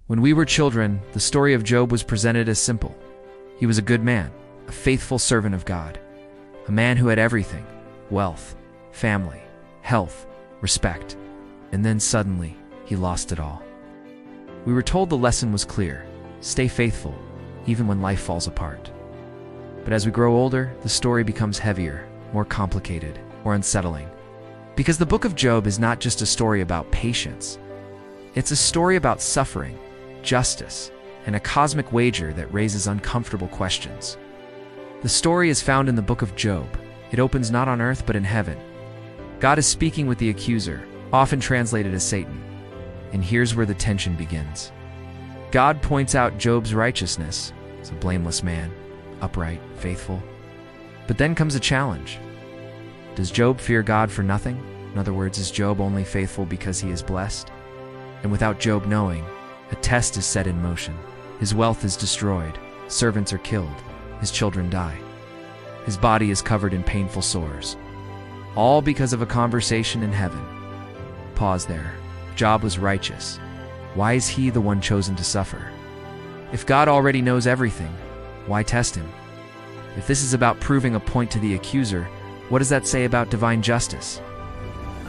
When we were children, the story of Job was presented as simple. He was a good man, a faithful servant of God, a man who had everything: wealth, family, health, respect. And then suddenly, he lost it all. We were told the lesson was clear: stay faithful, even when life falls apart. But as we grow older, the story becomes heavier, more complicated, more unsettling. Because the book of Job is not just a story about patience. It's a story about suffering, justice, and a cosmic wager that raises uncomfortable questions. The story is found in the book of Job. It opens not on earth but in heaven. God is speaking with the accuser, often translated as Satan. And here's where the tension begins. God points out Job's righteousness. He's a blameless man, upright, faithful. But then comes a challenge. Does Job fear God for nothing? In other words, is Job only faithful because he is blessed? And without Job knowing, a test is set in motion. His wealth is destroyed, servants are killed, his children die. His body is covered in painful sores. All because of a conversation in heaven. Pause there. Job was righteous. Why is he the one chosen to suffer? If God already knows everything, why test him? If this is about proving a point to the accuser, what does that say about divine justice?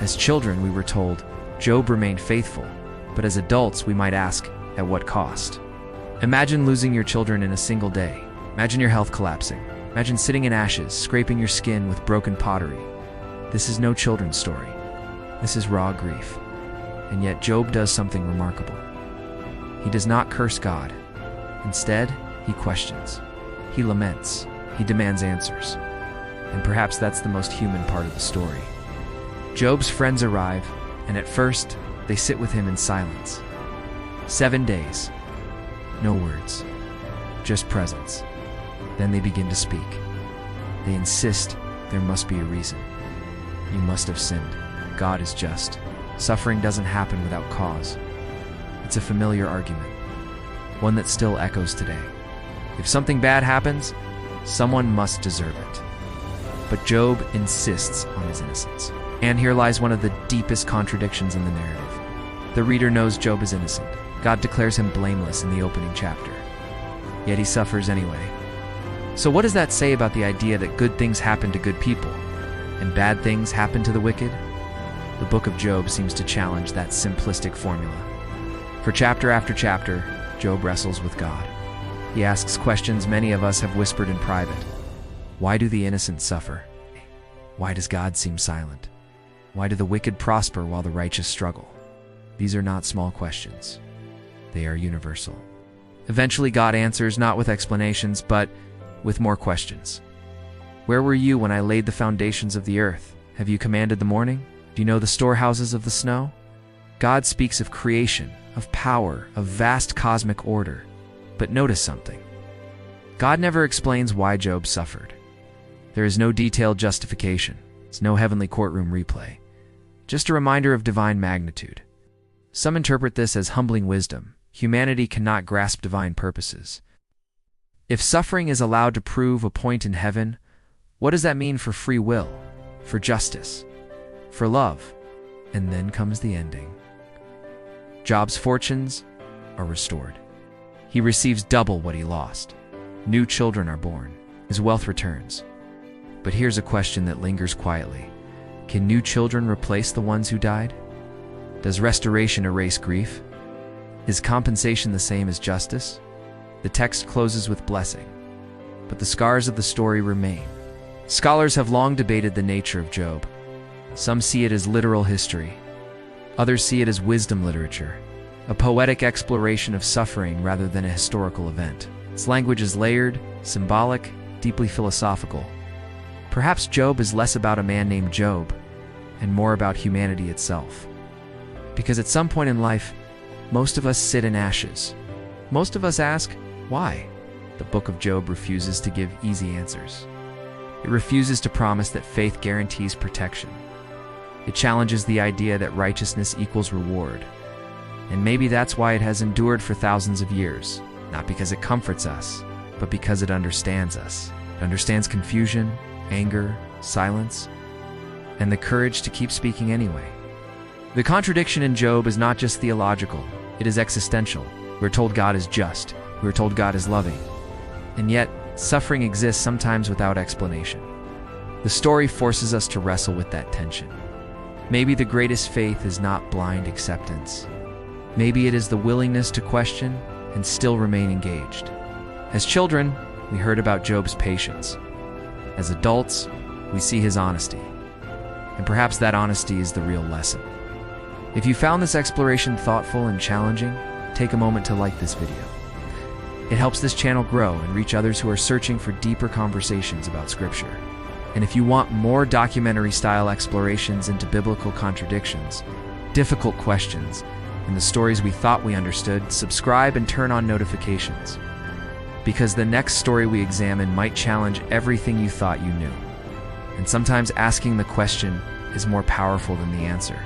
As children, we were told, Job remained faithful, but as adults, we might ask, at what cost? Imagine losing your children in a single day. Imagine your health collapsing. Imagine sitting in ashes, scraping your skin with broken pottery. This is no children's story. This is raw grief. And yet Job does something remarkable. He does not curse God. Instead, he questions. He laments. He demands answers. And perhaps that's the most human part of the story. Job's friends arrive, and at first, they sit with him in silence. 7 days. No words. Just presence. Then they begin to speak. They insist there must be a reason. You must have sinned. God is just. Suffering doesn't happen without cause. It's a familiar argument, one that still echoes today. If something bad happens, someone must deserve it. But Job insists on his innocence. And here lies one of the deepest contradictions in the narrative. The reader knows Job is innocent. God declares him blameless in the opening chapter. Yet he suffers anyway. So what does that say about the idea that good things happen to good people and bad things happen to the wicked? The book of Job seems to challenge that simplistic formula. For chapter after chapter, Job wrestles with God. He asks questions many of us have whispered in private. Why do the innocent suffer? Why does God seem silent? Why do the wicked prosper while the righteous struggle? These are not small questions. They are universal. Eventually, God answers not with explanations, but with more questions. Where were you when I laid the foundations of the earth? Have you commanded the morning? Do you know the storehouses of the snow? God speaks of creation, of power, of vast cosmic order. But notice something. God never explains why Job suffered. There is no detailed justification. It's no heavenly courtroom replay. Just a reminder of divine magnitude. Some interpret this as humbling wisdom. Humanity cannot grasp divine purposes. If suffering is allowed to prove a point in heaven, what does that mean for free will, for justice, for love? And then comes the ending. Job's fortunes are restored. He receives double what he lost. New children are born. His wealth returns. But here's a question that lingers quietly. Can new children replace the ones who died? Does restoration erase grief? Is compensation the same as justice? The text closes with blessing, but the scars of the story remain. Scholars have long debated the nature of Job. Some see it as literal history. Others see it as wisdom literature, a poetic exploration of suffering rather than a historical event. Its language is layered, symbolic, deeply philosophical. Perhaps Job is less about a man named Job and more about humanity itself. Because at some point in life, most of us sit in ashes. Most of us ask, why? The book of Job refuses to give easy answers. It refuses to promise that faith guarantees protection. It challenges the idea that righteousness equals reward. And maybe that's why it has endured for thousands of years. Not because it comforts us, but because it understands us. It understands confusion, anger, silence, and the courage to keep speaking anyway. The contradiction in Job is not just theological, It is existential. We're told God is just. We're told God is loving. And yet, suffering exists sometimes without explanation. The story forces us to wrestle with that tension. Maybe the greatest faith is not blind acceptance. Maybe it is the willingness to question and still remain engaged. As children, we heard about Job's patience. As adults, we see his honesty. And perhaps that honesty is the real lesson. If you found this exploration thoughtful and challenging, take a moment to like this video. It helps this channel grow and reach others who are searching for deeper conversations about Scripture. And if you want more documentary-style explorations into biblical contradictions, difficult questions, and the stories we thought we understood, subscribe and turn on notifications. Because the next story we examine might challenge everything you thought you knew. And sometimes asking the question is more powerful than the answer.